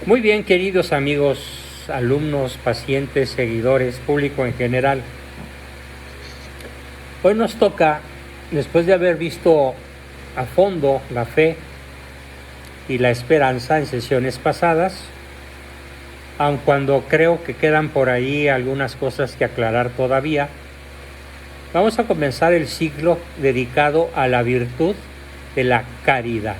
Muy bien, queridos amigos, alumnos, pacientes, seguidores, público en general. Hoy nos toca, después de haber visto a fondo la fe y la esperanza en sesiones pasadas, aun cuando creo que quedan por ahí algunas cosas que aclarar todavía, vamos a comenzar el ciclo dedicado a la virtud de la caridad.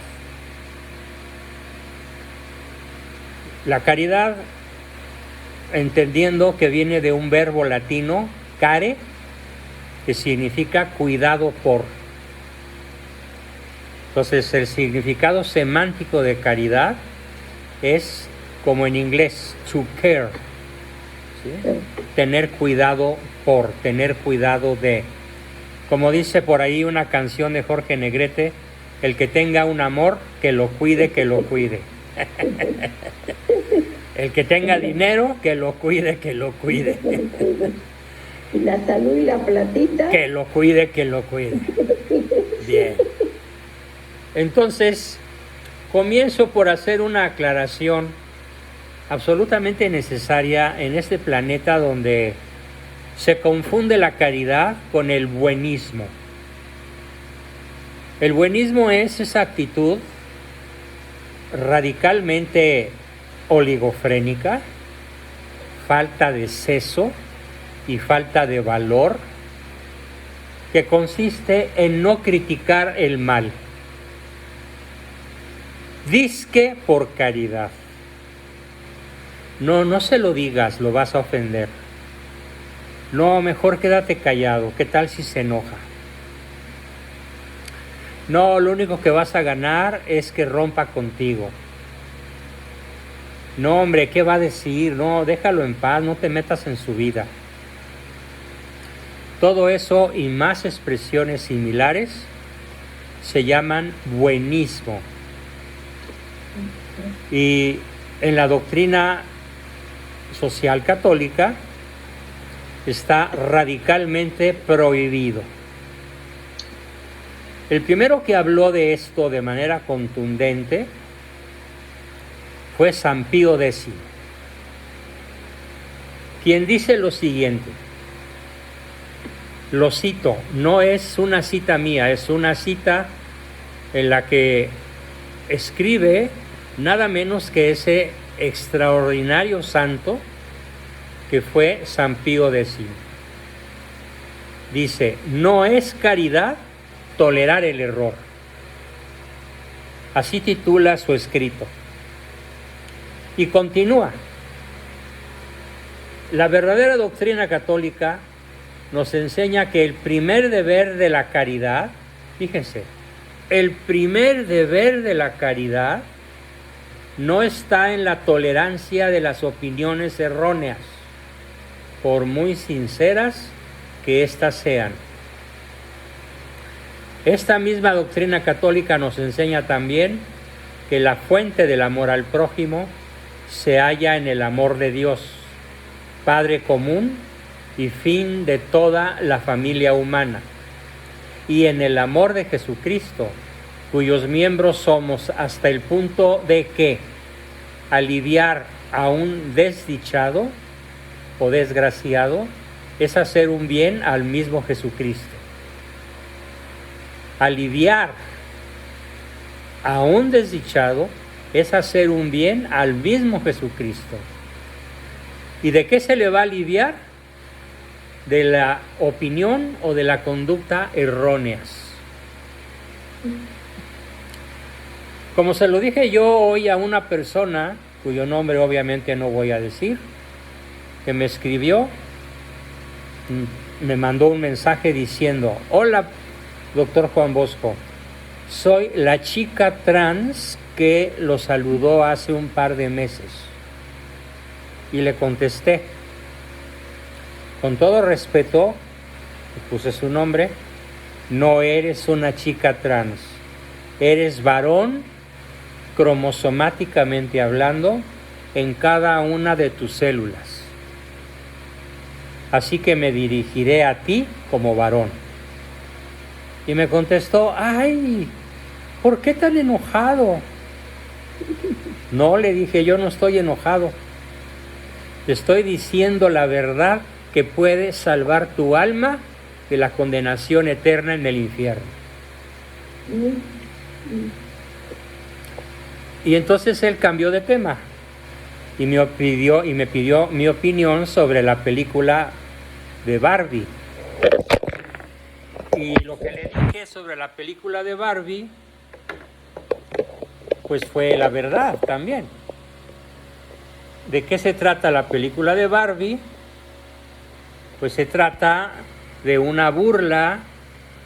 La caridad, entendiendo que viene de un verbo latino, care, que significa cuidado por. Entonces, el significado semántico de caridad es como en inglés, to care, ¿sí? Tener cuidado por, tener cuidado de. Como dice por ahí una canción de Jorge Negrete, el que tenga un amor, que lo cuide, que lo cuide. El que tenga dinero, que lo cuide, que lo cuide. Y la salud y la platita. Que lo cuide, que lo cuide. Bien. Entonces, comienzo por hacer una aclaración absolutamente necesaria en este planeta donde se confunde la caridad con el buenismo. El buenismo es esa actitud radicalmente oligofrénica, falta de seso y falta de valor, que consiste en no criticar el mal. Dizque por caridad. No se lo digas, lo vas a ofender. No, mejor quédate callado, ¿qué tal si se enoja? No, lo único que vas a ganar es que rompa contigo. No, hombre, ¿qué va a decir? No, déjalo en paz, no te metas en su vida. Todo eso y más expresiones similares se llaman buenismo. Y en la doctrina social católica está radicalmente prohibido. El primero que habló de esto de manera contundente fue San Pío X, quien dice lo siguiente, lo cito, no es una cita mía, es una cita en la que escribe nada menos que ese extraordinario santo que fue San Pío X. Dice, no es caridad tolerar el error. Así titula su escrito. Y continúa. La verdadera doctrina católica nos enseña que el primer deber de la caridad, fíjense, el primer deber de la caridad no está en la tolerancia de las opiniones erróneas, por muy sinceras que éstas sean. Esta misma doctrina católica nos enseña también que la fuente del amor al prójimo se halla en el amor de Dios, Padre común y fin de toda la familia humana, y en el amor de Jesucristo, cuyos miembros somos, hasta el punto de que aliviar a un desdichado o desgraciado es hacer un bien al mismo Jesucristo. Aliviar a un desdichado es hacer un bien al mismo Jesucristo. ¿Y de qué se le va a aliviar? De la opinión o de la conducta erróneas. Como se lo dije yo hoy a una persona, cuyo nombre obviamente no voy a decir, que me escribió, me mandó un mensaje diciendo, hola, doctor Juan Bosco, soy la chica trans que lo saludó hace un par de meses. Y le contesté, con todo respeto, puse su nombre, no eres una chica trans, eres varón cromosomáticamente hablando en cada una de tus células. Así que me dirigiré a ti como varón. Y me contestó, ay, ¿por qué tan enojado? No, le dije, yo no estoy enojado. Te estoy diciendo la verdad que puede salvar tu alma de la condenación eterna en el infierno. Y entonces él cambió de tema y me pidió mi opinión sobre la película de Barbie. Y lo que le dije sobre la película de Barbie, pues fue la verdad también. ¿De qué se trata la película de Barbie? Pues se trata de una burla,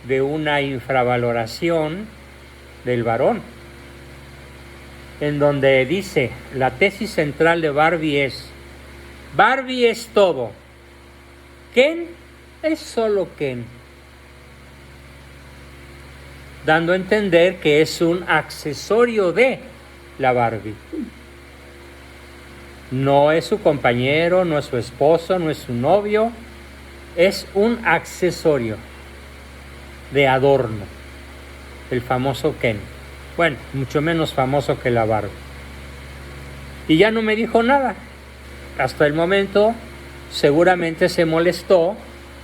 de una infravaloración del varón, en donde dice, la tesis central de Barbie es todo, Ken es solo Ken, dando a entender que es un accesorio de la Barbie. No es su compañero, no es su esposo, no es su novio, es un accesorio de adorno, el famoso Ken. Bueno, mucho menos famoso que la Barbie. Y ya no me dijo nada. Hasta el momento seguramente se molestó,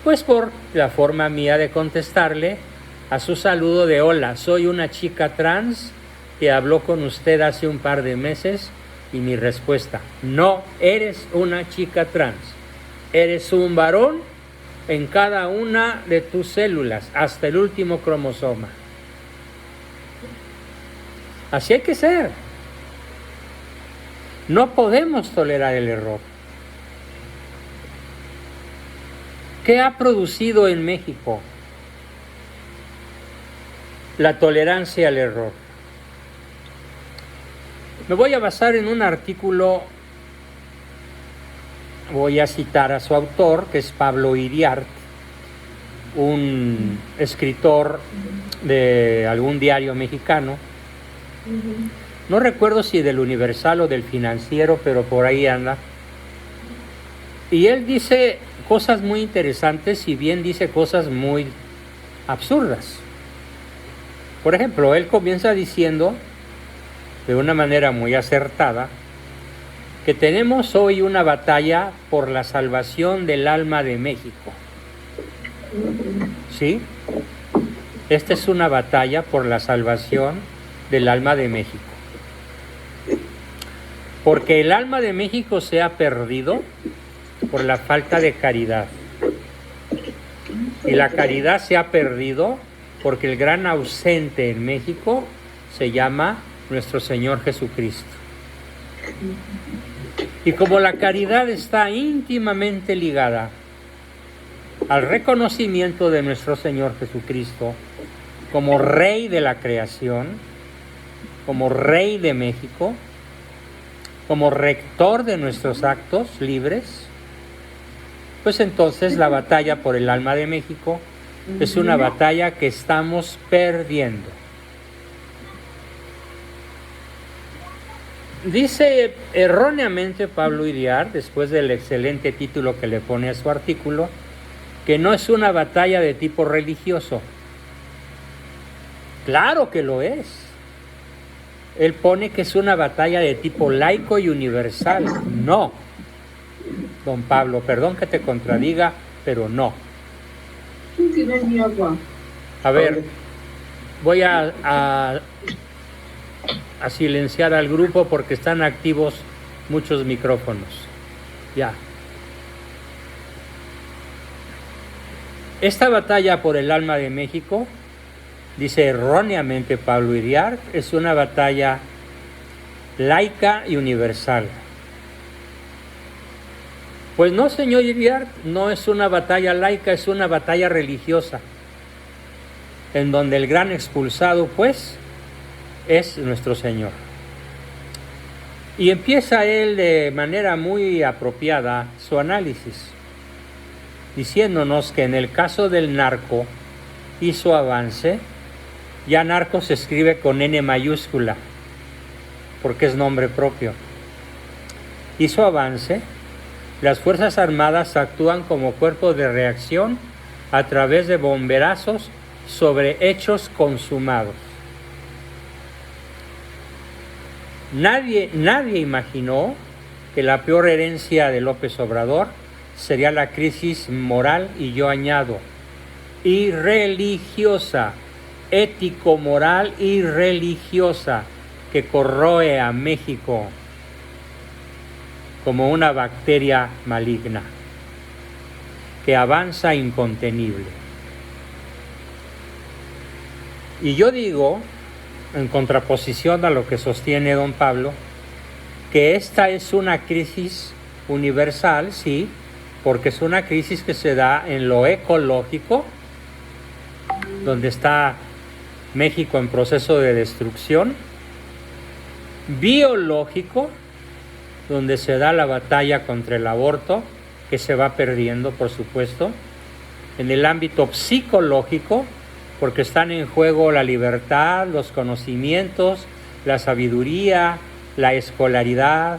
pues por la forma mía de contestarle a su saludo de hola, soy una chica trans que habló con usted hace un par de meses, y mi respuesta, no eres una chica trans, eres un varón en cada una de tus células, hasta el último cromosoma. Así hay que ser. No podemos tolerar el error. ¿Qué ha producido en México la tolerancia al error? Me voy a basar en un artículo, voy a citar a su autor, que es Pablo Iriart, un escritor de algún diario mexicano. No recuerdo si del Universal o del Financiero, pero por ahí anda. Y él dice cosas muy interesantes, y bien dice cosas muy absurdas. Por ejemplo, él comienza diciendo, de una manera muy acertada, que tenemos hoy una batalla por la salvación del alma de México. ¿Sí? Esta es una batalla por la salvación del alma de México. Porque el alma de México se ha perdido por la falta de caridad. Y la caridad se ha perdido porque el gran ausente en México se llama nuestro Señor Jesucristo. Y como la caridad está íntimamente ligada al reconocimiento de nuestro Señor Jesucristo como Rey de la creación, como Rey de México, como rector de nuestros actos libres, pues entonces la batalla por el alma de México es una batalla que estamos perdiendo. Dice erróneamente Pablo Iriart, después del excelente título que le pone a su artículo, que no es una batalla de tipo religioso. Claro que lo es. Él pone que es una batalla de tipo laico y universal. No, don Pablo, perdón que te contradiga, pero no. A ver, voy a silenciar al grupo porque están activos muchos micrófonos. Ya. Esta batalla por el alma de México, dice erróneamente Pablo Iriart, es una batalla laica y universal. Pues no, señor Iriart, no es una batalla laica, es una batalla religiosa, en donde el gran expulsado, pues, es nuestro Señor. Y empieza él de manera muy apropiada su análisis, diciéndonos que en el caso del narco hizo avance. Ya narco se escribe con N mayúscula, porque es nombre propio. Hizo avance. Las Fuerzas Armadas actúan como cuerpo de reacción a través de bomberazos sobre hechos consumados. Nadie imaginó que la peor herencia de López Obrador sería la crisis moral, y yo añado, y religiosa, ético-moral y religiosa, que corroe a México como una bacteria maligna, que avanza incontenible. Y yo digo, en contraposición a lo que sostiene don Pablo, que esta es una crisis universal, sí, porque es una crisis que se da en lo ecológico, donde está México en proceso de destrucción, biológico, donde se da la batalla contra el aborto, que se va perdiendo, por supuesto, en el ámbito psicológico, porque están en juego la libertad, los conocimientos, la sabiduría, la escolaridad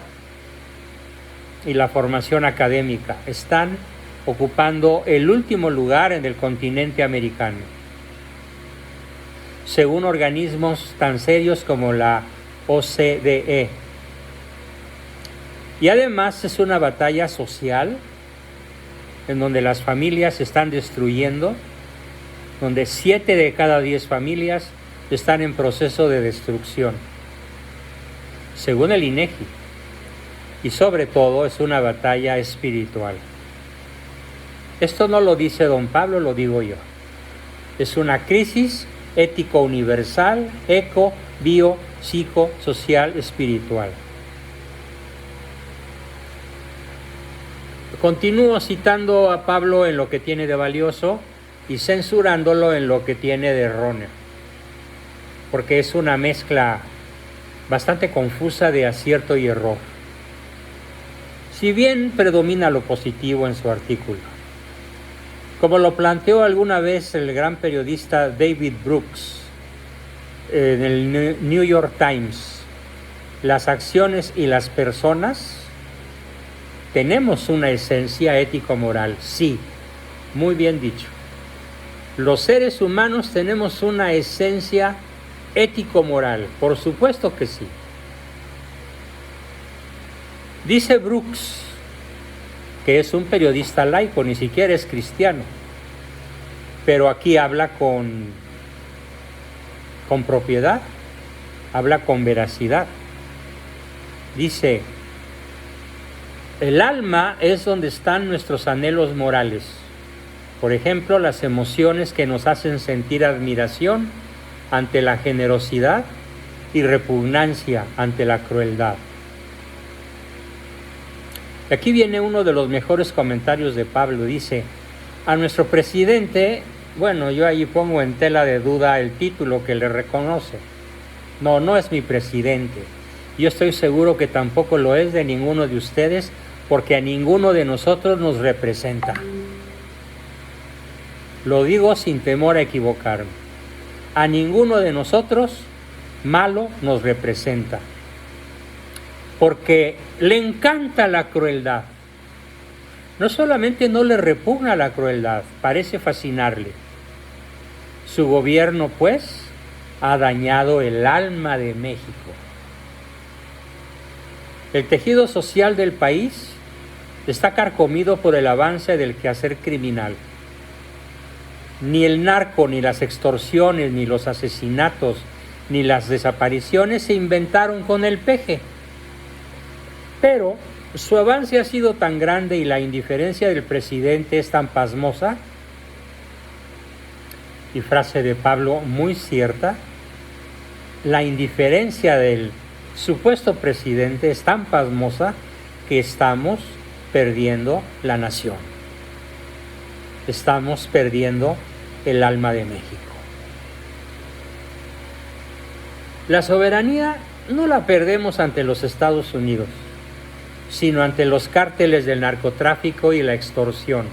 y la formación académica. Están ocupando el último lugar en el continente americano, según organismos tan serios como la OCDE. Y además es una batalla social en donde las familias se están destruyendo, donde 7 de cada 10 familias están en proceso de destrucción, según el INEGI. Y sobre todo es una batalla espiritual. Esto no lo dice don Pablo, lo digo yo. Es una crisis ético universal, eco, bio, psico, social, espiritual. Continúo citando a Pablo en lo que tiene de valioso y censurándolo en lo que tiene de erróneo, porque es una mezcla bastante confusa de acierto y error. Si bien predomina lo positivo en su artículo, como lo planteó alguna vez el gran periodista David Brooks en el New York Times, las acciones y las personas tenemos una esencia ético-moral, sí, muy bien dicho. Los seres humanos tenemos una esencia ético-moral, por supuesto que sí. Dice Brooks, que es un periodista laico, ni siquiera es cristiano, pero aquí habla con propiedad, habla con veracidad. Dice, el alma es donde están nuestros anhelos morales. Por ejemplo, las emociones que nos hacen sentir admiración ante la generosidad y repugnancia ante la crueldad. Aquí viene uno de los mejores comentarios de Pablo. Dice, a nuestro presidente, bueno, yo ahí pongo en tela de duda el título que le reconoce. No es mi presidente. Yo estoy seguro que tampoco lo es de ninguno de ustedes, porque a ninguno de nosotros nos representa. Lo digo sin temor a equivocarme. A ninguno de nosotros malo nos representa, porque le encanta la crueldad. No solamente no le repugna la crueldad, parece fascinarle. Su gobierno, pues, ha dañado el alma de México. El tejido social del país está carcomido por el avance del quehacer criminal. Ni el narco, ni las extorsiones, ni los asesinatos, ni las desapariciones se inventaron con el peje. Pero su avance ha sido tan grande y la indiferencia del presidente es tan pasmosa, y frase de Pablo muy cierta, la indiferencia del supuesto presidente es tan pasmosa que estamos perdiendo la nación. Estamos perdiendo el alma de México. La soberanía no la perdemos ante los Estados Unidos, sino ante los cárteles del narcotráfico y la extorsión.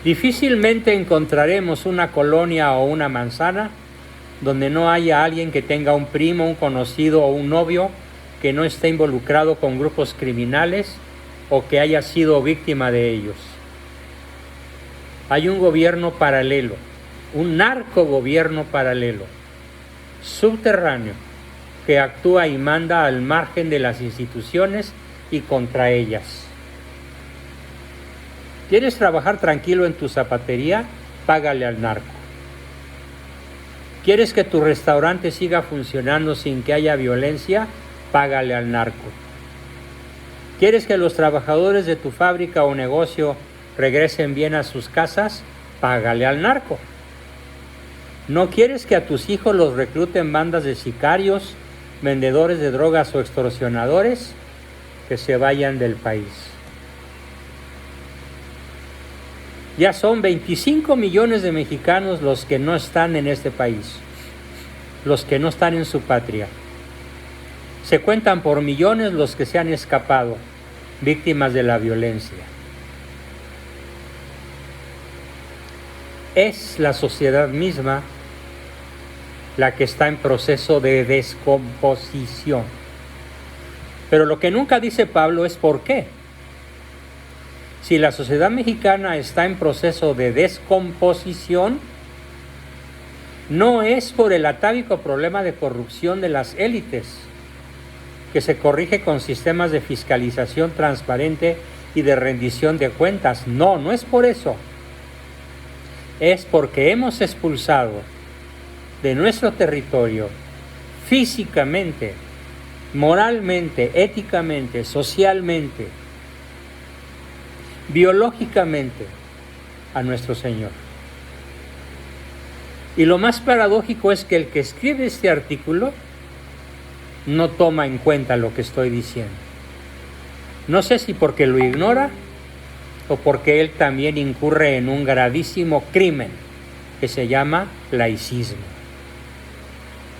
Difícilmente encontraremos una colonia o una manzana donde no haya alguien que tenga un primo, un conocido o un novio que no esté involucrado con grupos criminales o que haya sido víctima de ellos. Hay un gobierno paralelo, un narcogobierno paralelo, subterráneo, que actúa y manda al margen de las instituciones y contra ellas. ¿Quieres trabajar tranquilo en tu zapatería? Págale al narco. ¿Quieres que tu restaurante siga funcionando sin que haya violencia? Págale al narco. ¿Quieres que los trabajadores de tu fábrica o negocio regresen bien a sus casas? Págale al narco. ¿No quieres que a tus hijos los recluten bandas de sicarios, vendedores de drogas o extorsionadores? Que se vayan del país. Ya son 25 millones de mexicanos los que no están en este país, los que no están en su patria. Se cuentan por millones los que se han escapado, víctimas de la violencia. Es la sociedad misma la que está en proceso de descomposición. Pero lo que nunca dice Pablo es por qué. Si la sociedad mexicana está en proceso de descomposición, no es por el atávico problema de corrupción de las élites, que se corrige con sistemas de fiscalización transparente y de rendición de cuentas. No, no es por eso. Es porque hemos expulsado de nuestro territorio físicamente, moralmente, éticamente, socialmente, biológicamente a nuestro Señor. Y lo más paradójico es que el que escribe este artículo no toma en cuenta lo que estoy diciendo. No sé si porque lo ignora o porque él también incurre en un gravísimo crimen que se llama laicismo.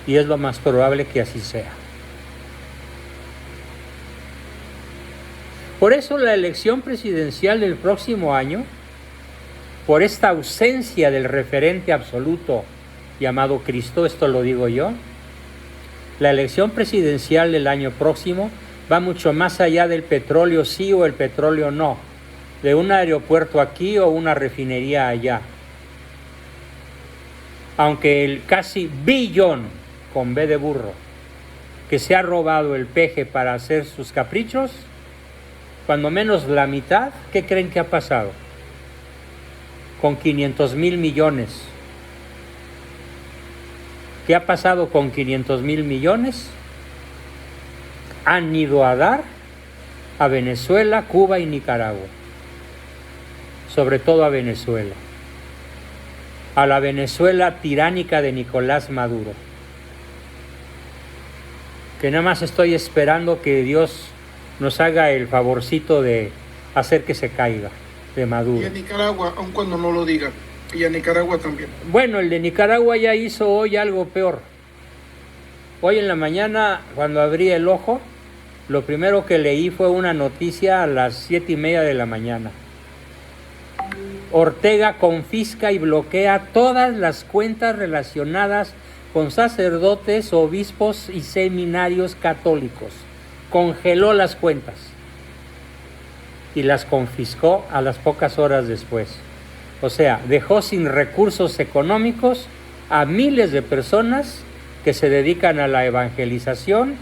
Y es lo más probable que así sea. Por eso la elección presidencial del próximo año, por esta ausencia del referente absoluto llamado Cristo, esto lo digo yo, la elección presidencial del año próximo va mucho más allá del petróleo sí o el petróleo no, de un aeropuerto aquí o una refinería allá. Aunque el casi billón, con B de burro, que se ha robado el peje para hacer sus caprichos, cuando menos la mitad, ¿qué creen que ha pasado? Con 500,000 millones. ¿Qué ha pasado con 500,000 millones? Han ido a dar a Venezuela, Cuba y Nicaragua. Sobre todo a Venezuela. A la Venezuela tiránica de Nicolás Maduro. Que nada más estoy esperando que Dios nos haga el favorcito de hacer que se caiga de Maduro. Y a Nicaragua, aun cuando no lo digan. Y a Nicaragua también. Bueno, el de Nicaragua ya hizo hoy algo peor. Hoy en la mañana, cuando abrí el ojo, lo primero que leí fue una noticia a las 7:30 de la mañana. Ortega confisca y bloquea todas las cuentas relacionadas con sacerdotes, obispos y seminarios católicos. Congeló las cuentas y las confiscó a las pocas horas después. O sea, dejó sin recursos económicos a miles de personas que se dedican a la evangelización,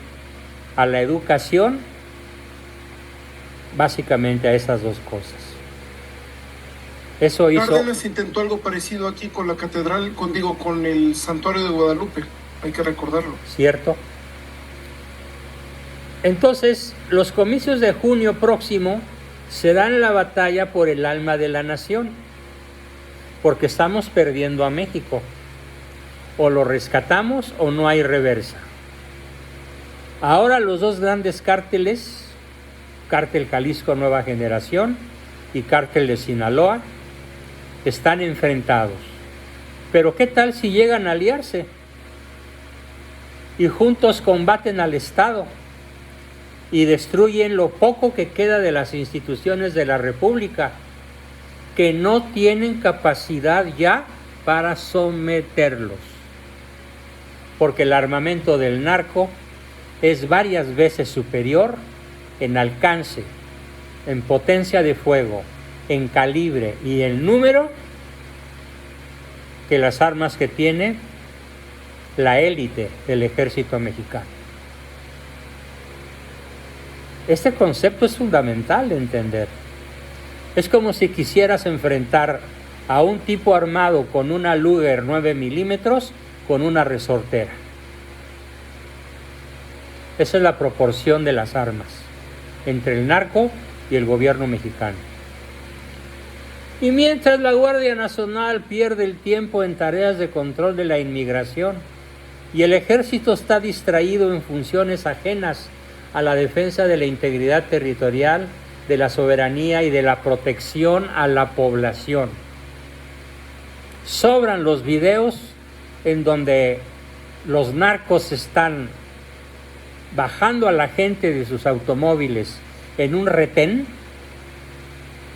a la educación, básicamente a esas dos cosas. Eso hizo... Cárdenas intentó algo parecido aquí con la catedral, con el santuario de Guadalupe, hay que recordarlo. ¿Cierto? Entonces, los comicios de junio próximo serán la batalla por el alma de la nación, porque estamos perdiendo a México. O lo rescatamos o no hay reversa. Ahora los dos grandes cárteles, Cártel Jalisco Nueva Generación y Cártel de Sinaloa, están enfrentados. Pero ¿qué tal si llegan a aliarse y juntos combaten al Estado y destruyen lo poco que queda de las instituciones de la República, que no tienen capacidad ya para someterlos? Porque el armamento del narco es varias veces superior en alcance, en potencia de fuego, en calibre y en número que las armas que tiene la élite del ejército mexicano. Este concepto es fundamental de entender. Es como si quisieras enfrentar a un tipo armado con una Luger 9 milímetros con una resortera. Esa es la proporción de las armas entre el narco y el gobierno mexicano. Y mientras la Guardia Nacional pierde el tiempo en tareas de control de la inmigración y el ejército está distraído en funciones ajenas a la defensa de la integridad territorial, de la soberanía y de la protección a la población. Sobran los videos en donde los narcos están bajando a la gente de sus automóviles en un retén,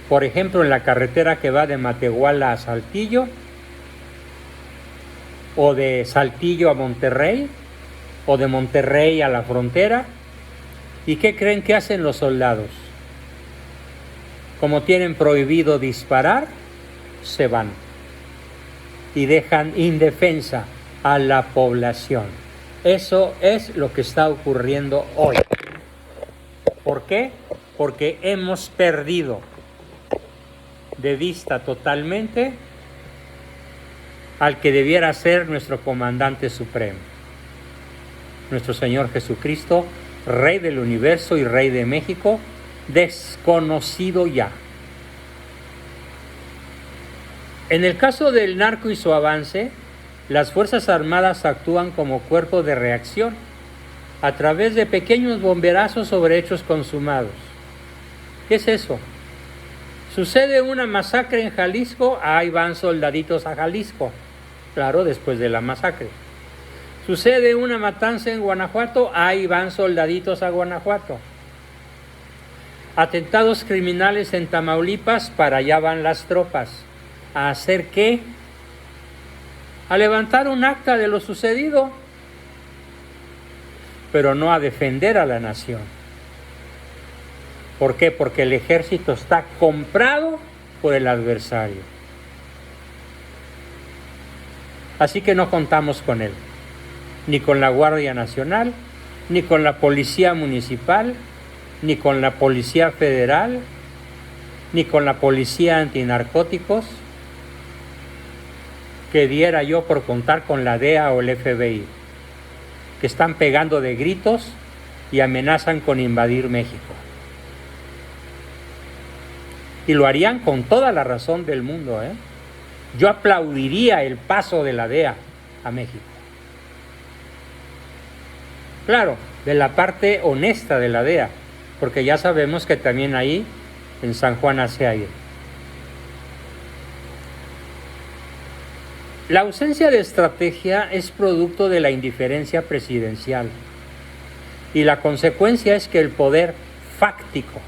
por ejemplo en la carretera que va de Matehuala a Saltillo, o de Saltillo a Monterrey, o de Monterrey a la frontera. ¿Y qué creen que hacen los soldados? Como tienen prohibido disparar, se van y dejan indefensa a la población. Eso es lo que está ocurriendo hoy. ¿Por qué? Porque hemos perdido de vista totalmente al que debiera ser nuestro comandante supremo, nuestro Señor Jesucristo, Rey del universo y Rey de México, desconocido ya. En el caso del narco y su avance, las Fuerzas Armadas actúan como cuerpo de reacción a través de pequeños bomberazos sobre hechos consumados. ¿Qué es eso? Sucede una masacre en Jalisco, ahí van soldaditos a Jalisco, claro, después de la masacre. Sucede una matanza en Guanajuato, ahí van soldaditos a Guanajuato. Atentados criminales en Tamaulipas, para allá van las tropas. ¿A hacer qué? A levantar un acta de lo sucedido, pero no a defender a la nación. ¿Por qué? Porque el ejército está comprado por el adversario. Así que no contamos con él, ni con la Guardia Nacional, ni con la Policía Municipal, ni con la Policía Federal, ni con la Policía Antinarcóticos, que diera yo por contar con la DEA o el FBI, que están pegando de gritos y amenazan con invadir México. Y lo harían con toda la razón del mundo, ¿eh? Yo aplaudiría el paso de la DEA a México. Claro, de la parte honesta de la DEA, porque ya sabemos que también ahí en San Juan hace aire. La ausencia de estrategia es producto de la indiferencia presidencial y la consecuencia es que el poder fáctico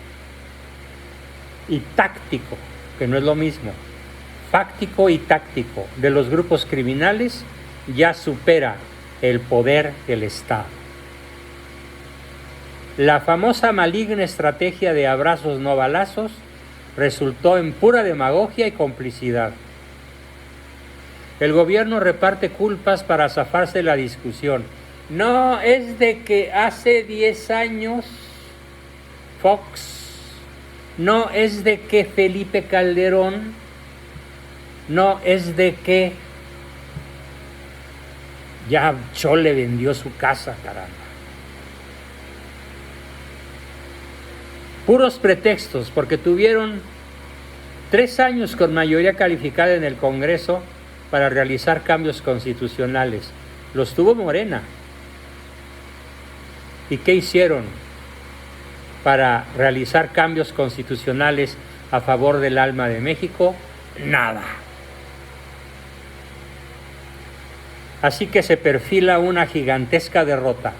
y táctico, que no es lo mismo, fáctico y táctico de los grupos criminales ya supera el poder del Estado. La famosa maligna estrategia de abrazos no balazos resultó en pura demagogia y complicidad. El gobierno reparte culpas para zafarse la discusión. No, es de que hace 10 años Fox, no es de que Felipe Calderón, no es de que ya Chole vendió su casa, caramba. Puros pretextos, porque tuvieron 3 años con mayoría calificada en el Congreso para realizar cambios constitucionales. Los tuvo Morena. ¿Y qué hicieron para realizar cambios constitucionales a favor del alma de México? Nada. Así que se perfila una gigantesca derrota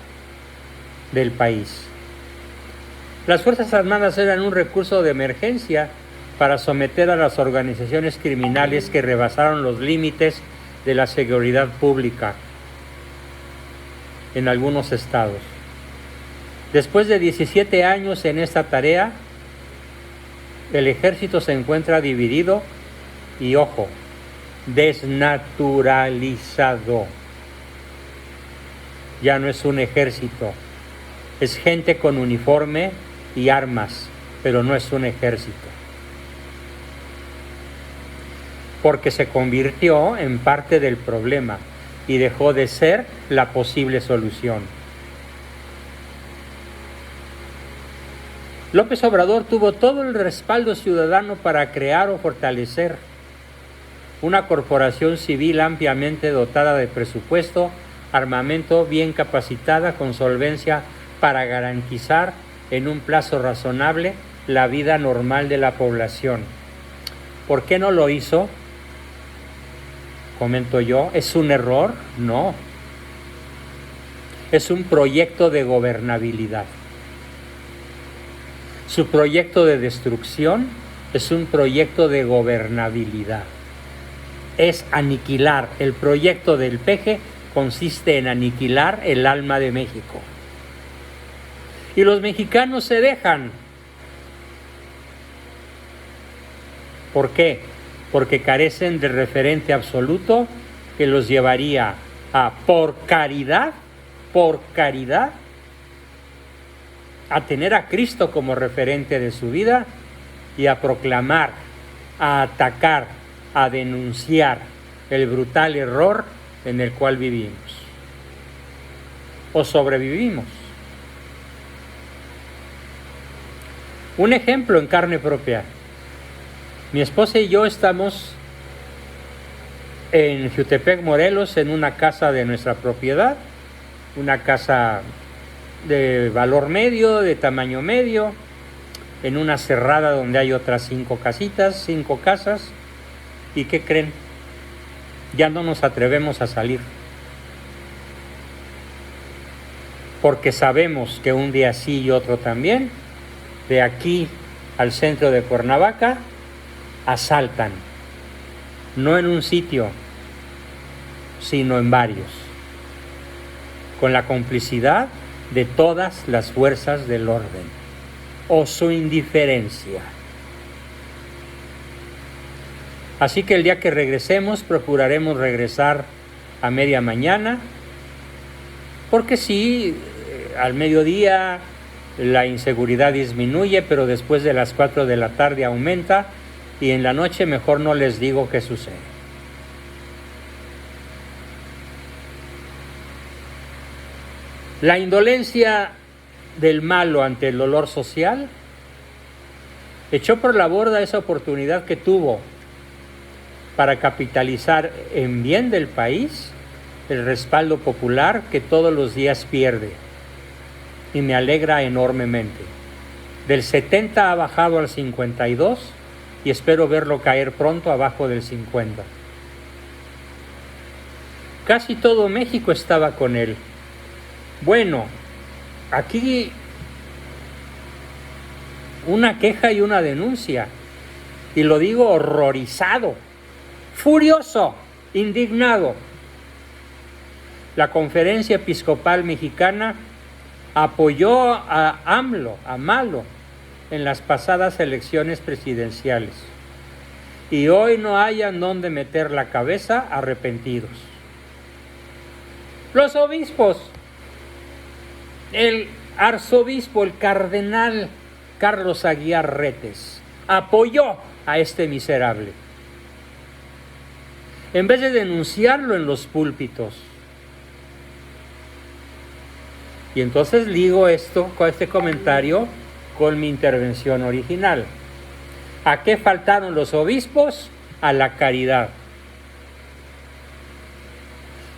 del país. Las Fuerzas Armadas eran un recurso de emergencia para someter a las organizaciones criminales que rebasaron los límites de la seguridad pública en algunos estados. Después de 17 años en esta tarea, el ejército se encuentra dividido y, ojo, desnaturalizado. Ya no es un ejército, es gente con uniforme y armas, pero no es un ejército. Porque se convirtió en parte del problema y dejó de ser la posible solución. López Obrador tuvo todo el respaldo ciudadano para crear o fortalecer una corporación civil ampliamente dotada de presupuesto, armamento, bien capacitada, con solvencia para garantizar en un plazo razonable la vida normal de la población. ¿Por qué no lo hizo? Comento yo, ¿es un error? No. Es un proyecto de gobernabilidad. Su proyecto de destrucción es un proyecto de gobernabilidad. Es aniquilar. El proyecto del PG consiste en aniquilar el alma de México. Y los mexicanos se dejan. ¿Por qué? Porque carecen de referente absoluto que los llevaría a, por caridad, a tener a Cristo como referente de su vida y a proclamar, a atacar, a denunciar el brutal error en el cual vivimos o sobrevivimos. Un ejemplo en carne propia. Mi esposa y yo estamos en Jutepec, Morelos, en una casa de nuestra propiedad, una casa de valor medio, de tamaño medio, en una cerrada donde hay otras 5 casas. ¿Y qué creen? Ya no nos atrevemos a salir. Porque sabemos que un día sí y otro también, de aquí al centro de Cuernavaca, asaltan. No en un sitio, sino en varios. Con la complicidad de todas las fuerzas del orden o su indiferencia. Así que el día que regresemos procuraremos regresar a media mañana, porque sí, al mediodía la inseguridad disminuye, pero después de las 4 de la tarde aumenta y en la noche mejor no les digo qué sucede. La indolencia del malo ante el dolor social echó por la borda esa oportunidad que tuvo para capitalizar en bien del país el respaldo popular que todos los días pierde, y me alegra enormemente. Del 70 ha bajado al 52 y espero verlo caer pronto abajo del 50. Casi todo México estaba con él. Bueno, aquí una queja y una denuncia, y lo digo horrorizado, furioso, indignado. La Conferencia Episcopal Mexicana apoyó a AMLO, a Malo, en las pasadas elecciones presidenciales. Y hoy no hayan dónde meter la cabeza, arrepentidos. Los obispos, el arzobispo, el cardenal Carlos Aguiar Retes, apoyó a este miserable. En vez de denunciarlo en los púlpitos. Y entonces ligo esto con este comentario con mi intervención original. ¿A qué faltaron los obispos? A la caridad.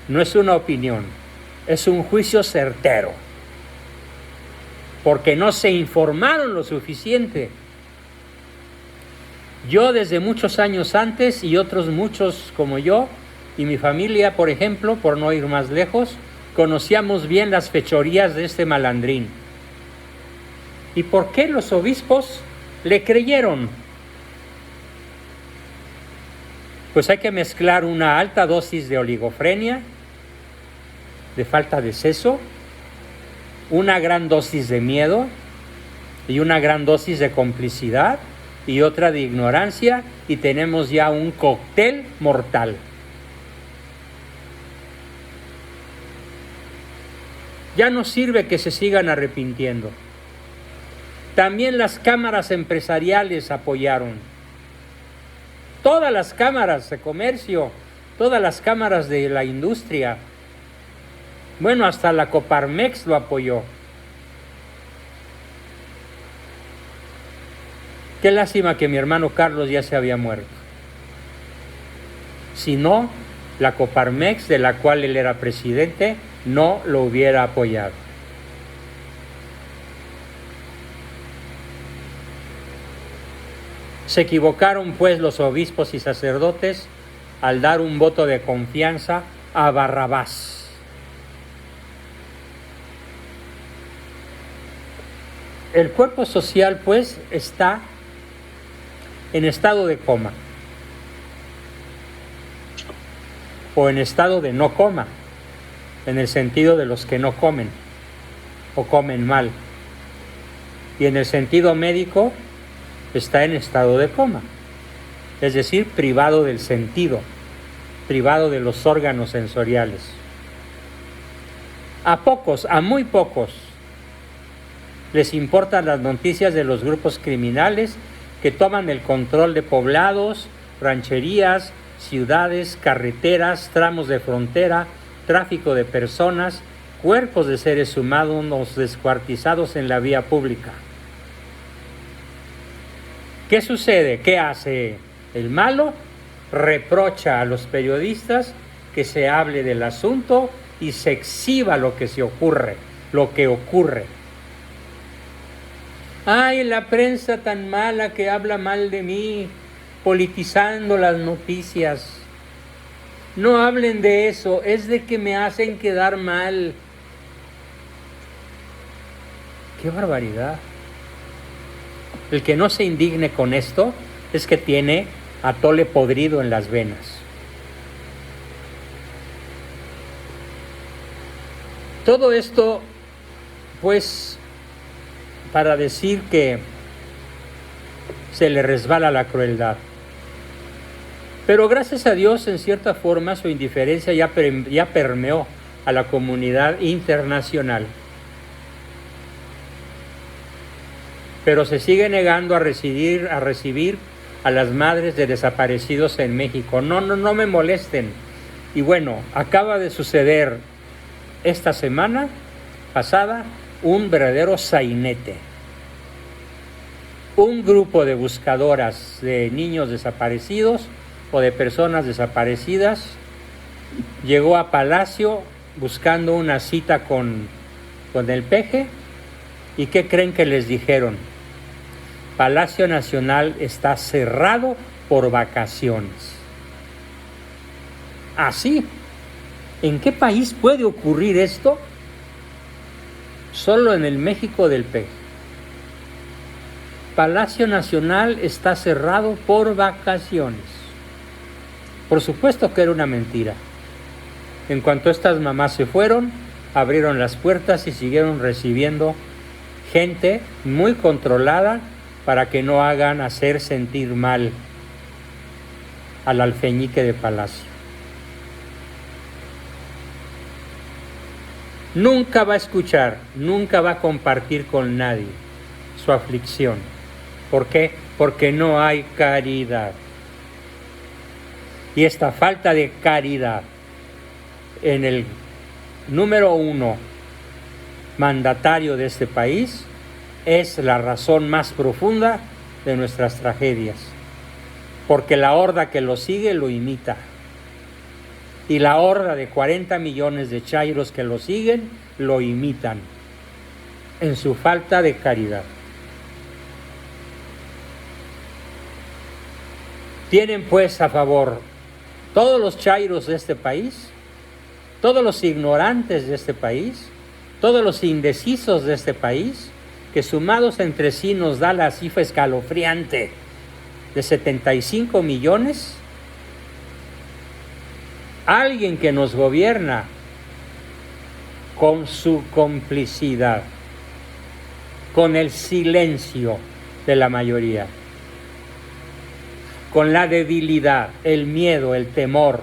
No es una opinión, es un juicio certero. Porque no se informaron lo suficiente. Yo desde muchos años antes y otros muchos como yo y mi familia, por ejemplo, por no ir más lejos, conocíamos bien las fechorías de este malandrín. ¿Y por qué los obispos le creyeron? Pues hay que mezclar una alta dosis de oligofrenia, de falta de seso, una gran dosis de miedo y una gran dosis de complicidad y otra de ignorancia, y tenemos ya un cóctel mortal. Ya no sirve que se sigan arrepintiendo. También las cámaras empresariales apoyaron. Todas las cámaras de comercio, todas las cámaras de la industria. Bueno, hasta la Coparmex lo apoyó. Qué lástima que mi hermano Carlos ya se había muerto. Si no, la Coparmex, de la cual él era presidente, no lo hubiera apoyado. Se equivocaron pues los obispos y sacerdotes al dar un voto de confianza a Barrabás. El cuerpo social pues está en estado de coma o en estado de no coma, en el sentido de los que no comen o comen mal, y en el sentido médico está en estado de coma, es decir, privado del sentido, privado de los órganos sensoriales. A muy pocos, les importan las noticias de los grupos criminales que toman el control de poblados, rancherías, ciudades, carreteras, tramos de frontera, tráfico de personas, cuerpos de seres humanos descuartizados en la vía pública. ¿Qué sucede? ¿Qué hace el malo? Reprocha a los periodistas que se hable del asunto y se exhiba lo que ocurre. Ay, la prensa tan mala que habla mal de mí, politizando las noticias. No hablen de eso, es de que me hacen quedar mal. ¡Qué barbaridad! El que no se indigne con esto es que tiene atole podrido en las venas. Todo esto, pues, para decir que se le resbala la crueldad. Pero gracias a Dios, en cierta forma, su indiferencia ya permeó a la comunidad internacional. Pero se sigue negando a recibir a las madres de desaparecidos en México. No me molesten. Y bueno, acaba de suceder esta semana pasada un verdadero sainete. Un grupo de buscadoras de niños desaparecidos o de personas desaparecidas llegó a Palacio buscando una cita con el peje. ¿Y qué creen que les dijeron? Palacio Nacional está cerrado por vacaciones. ¿Así? ¿En qué país puede ocurrir esto? Solo en el México del peje. Palacio Nacional está cerrado por vacaciones. Por supuesto que era una mentira. En cuanto estas mamás se fueron, abrieron las puertas y siguieron recibiendo gente muy controlada para que no hagan hacer sentir mal al alfeñique de Palacio. Nunca va a escuchar, nunca va a compartir con nadie su aflicción. ¿Por qué? Porque no hay caridad. Y esta falta de caridad en el número 1 mandatario de este país es la razón más profunda de nuestras tragedias, porque la horda que lo sigue lo imita, y la horda de 40 millones de chairos que lo siguen lo imitan en su falta de caridad. Tienen pues a favor todos los chairos de este país, todos los ignorantes de este país, todos los indecisos de este país, que sumados entre sí nos da la cifra escalofriante de 75 millones, alguien que nos gobierna con su complicidad, con el silencio de la mayoría, con la debilidad, el miedo, el temor,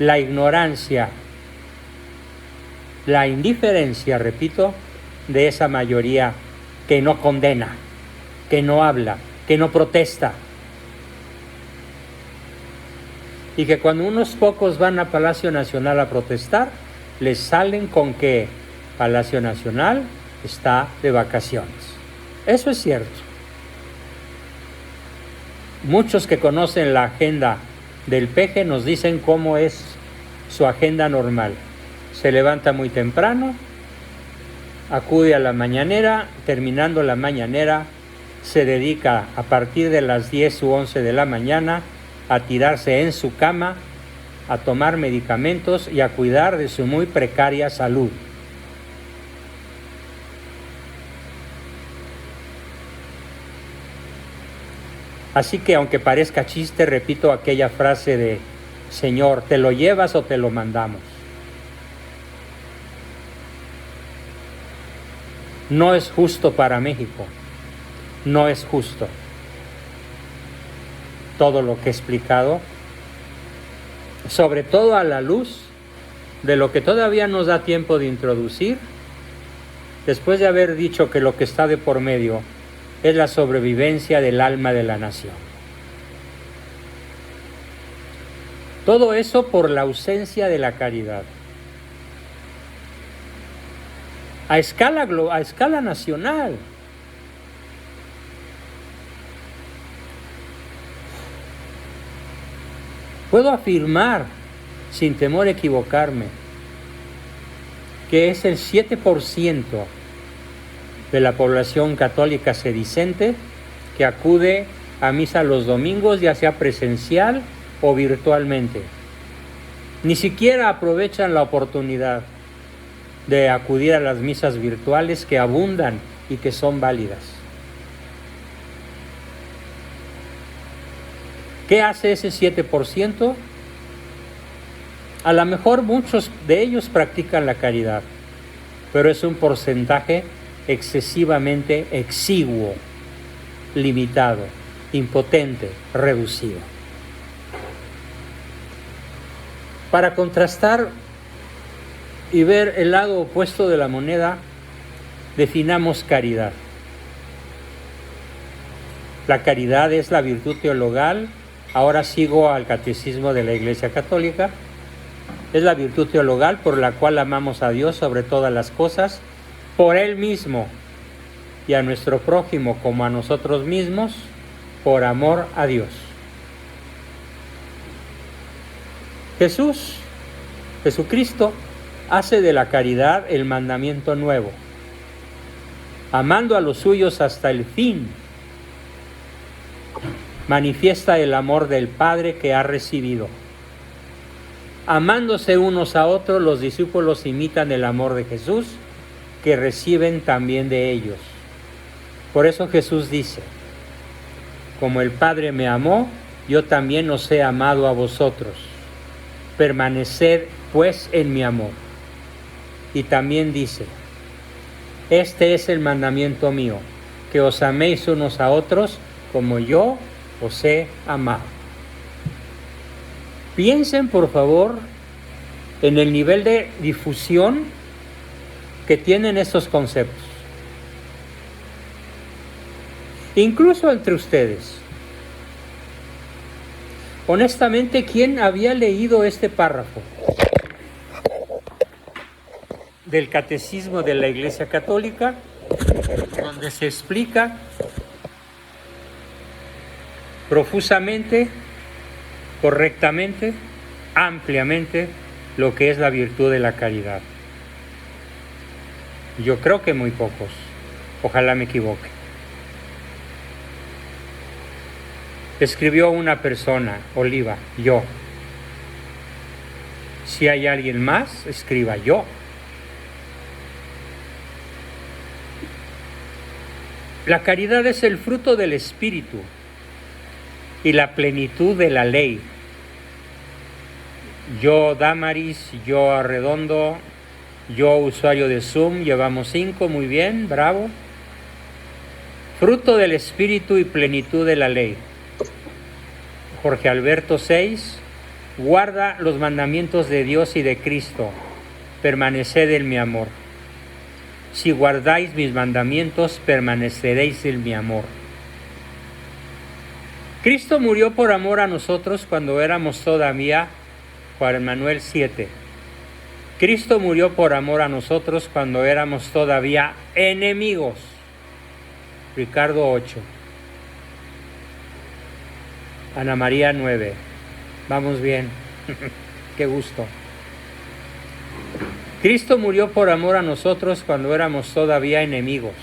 la ignorancia, la indiferencia, repito, de esa mayoría que no condena, que no habla, que no protesta. Y que cuando unos pocos van a Palacio Nacional a protestar, les salen con que Palacio Nacional está de vacaciones. Eso es cierto. Muchos que conocen la agenda del PG nos dicen cómo es su agenda normal. Se levanta muy temprano, acude a la mañanera, terminando la mañanera, se dedica a partir de las 10 u 11 de la mañana a tirarse en su cama, a tomar medicamentos y a cuidar de su muy precaria salud. Así que aunque parezca chiste, repito aquella frase de Señor, ¿te lo llevas o te lo mandamos? No es justo para México, no es justo. Todo lo que he explicado, sobre todo a la luz de lo que todavía nos da tiempo de introducir, después de haber dicho que lo que está de por medio es la sobrevivencia del alma de la nación. Todo eso por la ausencia de la caridad. A escala nacional. Puedo afirmar, sin temor a equivocarme, que es el 7% de la población católica sedicente que acude a misa los domingos, ya sea presencial o virtualmente. Ni siquiera aprovechan la oportunidad de acudir a las misas virtuales que abundan y que son válidas. ¿Qué hace ese 7%? A lo mejor muchos de ellos practican la caridad, pero es un porcentaje excesivamente exiguo, limitado, impotente, reducido. Para contrastar y ver el lado opuesto de la moneda, definamos caridad. La caridad es la virtud teologal. Ahora sigo al catecismo de la Iglesia Católica. Es la virtud teologal por la cual amamos a Dios sobre todas las cosas, por Él mismo y a nuestro prójimo como a nosotros mismos, por amor a Dios. Jesucristo, hace de la caridad el mandamiento nuevo, amando a los suyos hasta el fin. Manifiesta el amor del Padre que ha recibido. Amándose unos a otros, los discípulos imitan el amor de Jesús, que reciben también de ellos. Por eso Jesús dice, como el Padre me amó, yo también os he amado a vosotros. Permaneced pues en mi amor. Y también dice, este es el mandamiento mío, que os améis unos a otros como yo os he amado. Piensen, por favor, en el nivel de difusión que tienen estos conceptos. Incluso entre ustedes. Honestamente, ¿quién había leído este párrafo del Catecismo de la Iglesia Católica, donde se explica profusamente, correctamente, ampliamente lo que es la virtud de la caridad? Yo creo que muy pocos. Ojalá me equivoque. Escribió una persona, Oliva, yo. Si hay alguien más, escriba yo. La caridad es el fruto del Espíritu y la plenitud de la ley. Yo, Damaris, yo, Arredondo, yo, usuario de Zoom, llevamos 5, muy bien, bravo. Fruto del Espíritu y plenitud de la ley. Jorge Alberto 6, guarda los mandamientos de Dios y de Cristo, permaneced en mi amor. Si guardáis mis mandamientos, permaneceréis en mi amor. Cristo murió por amor a nosotros cuando éramos todavía, Juan Manuel 7. Cristo murió por amor a nosotros cuando éramos todavía enemigos. Ricardo 8. Ana María 9. Vamos bien. Qué gusto. Cristo murió por amor a nosotros cuando éramos todavía enemigos.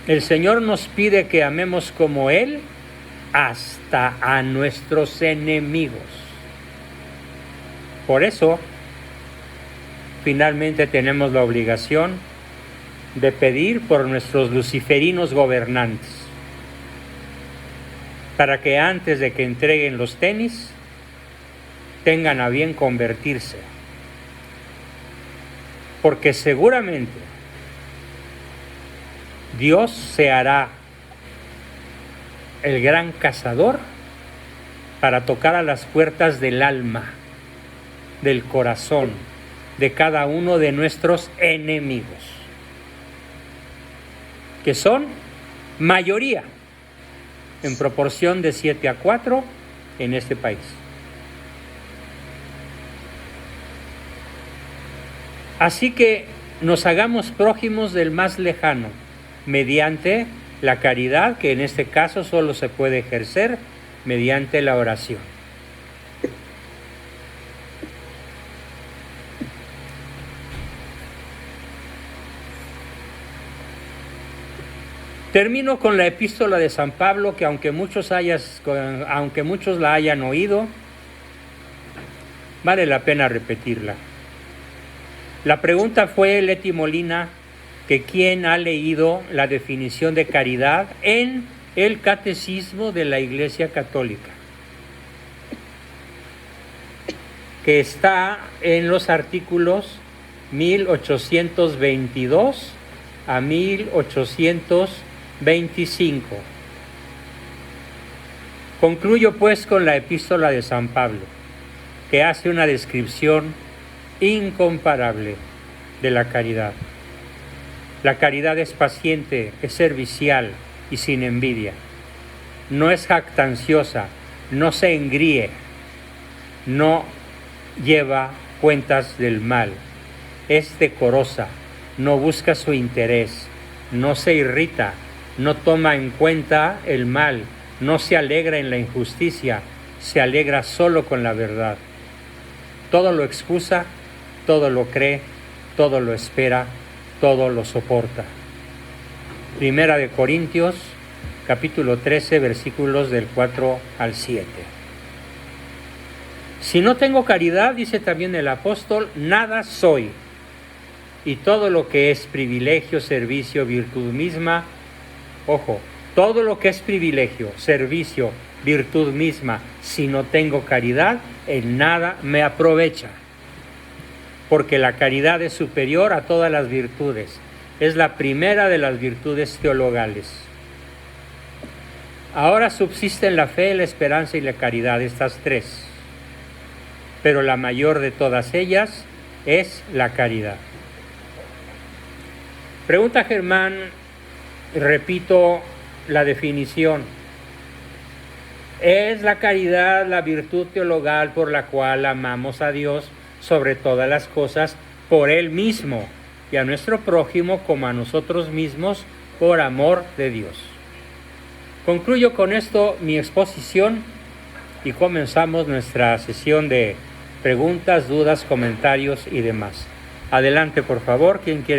El Señor nos pide que amemos como Él hasta a nuestros enemigos. Por eso, finalmente tenemos la obligación de pedir por nuestros luciferinos gobernantes, para que antes de que entreguen los tenis, tengan a bien convertirse. Porque seguramente Dios se hará el gran cazador para tocar a las puertas del alma, del corazón, de cada uno de nuestros enemigos, que son mayoría, en proporción de 7-4 en este país. Así que nos hagamos prójimos del más lejano, mediante la caridad, que en este caso solo se puede ejercer mediante la oración. Termino con la epístola de San Pablo, que aunque muchos la hayan oído, vale la pena repetirla. La pregunta fue, Leti Molina, que quién ha leído la definición de caridad en el Catecismo de la Iglesia Católica, que está en los artículos 1822 a 1825. Concluyo pues con la epístola de San Pablo, que hace una descripción incomparable de la caridad. La caridad es paciente, es servicial y sin envidia. No es jactanciosa, no se engríe, no lleva cuentas del mal. Es decorosa, no busca su interés, no se irrita, no toma en cuenta el mal, no se alegra en la injusticia, se alegra solo con la verdad. Todo lo excusa, todo lo cree, todo lo espera, todo lo soporta. Primera de Corintios, capítulo 13, versículos del 4 al 7. Si no tengo caridad, dice también el apóstol, nada soy. Y todo lo que es privilegio, servicio, virtud misma, ojo, todo lo que es privilegio, servicio, virtud misma, si no tengo caridad, en nada me aprovecha. Porque la caridad es superior a todas las virtudes. Es la primera de las virtudes teologales. Ahora subsisten la fe, la esperanza y la caridad, estas tres. Pero la mayor de todas ellas es la caridad. Pregunta Germán, repito la definición. Es la caridad la virtud teologal por la cual amamos a Dios sobre todas las cosas por Él mismo y a nuestro prójimo como a nosotros mismos por amor de Dios. Concluyo con esto mi exposición y comenzamos nuestra sesión de preguntas, dudas, comentarios y demás. Adelante, por favor, quien quiere.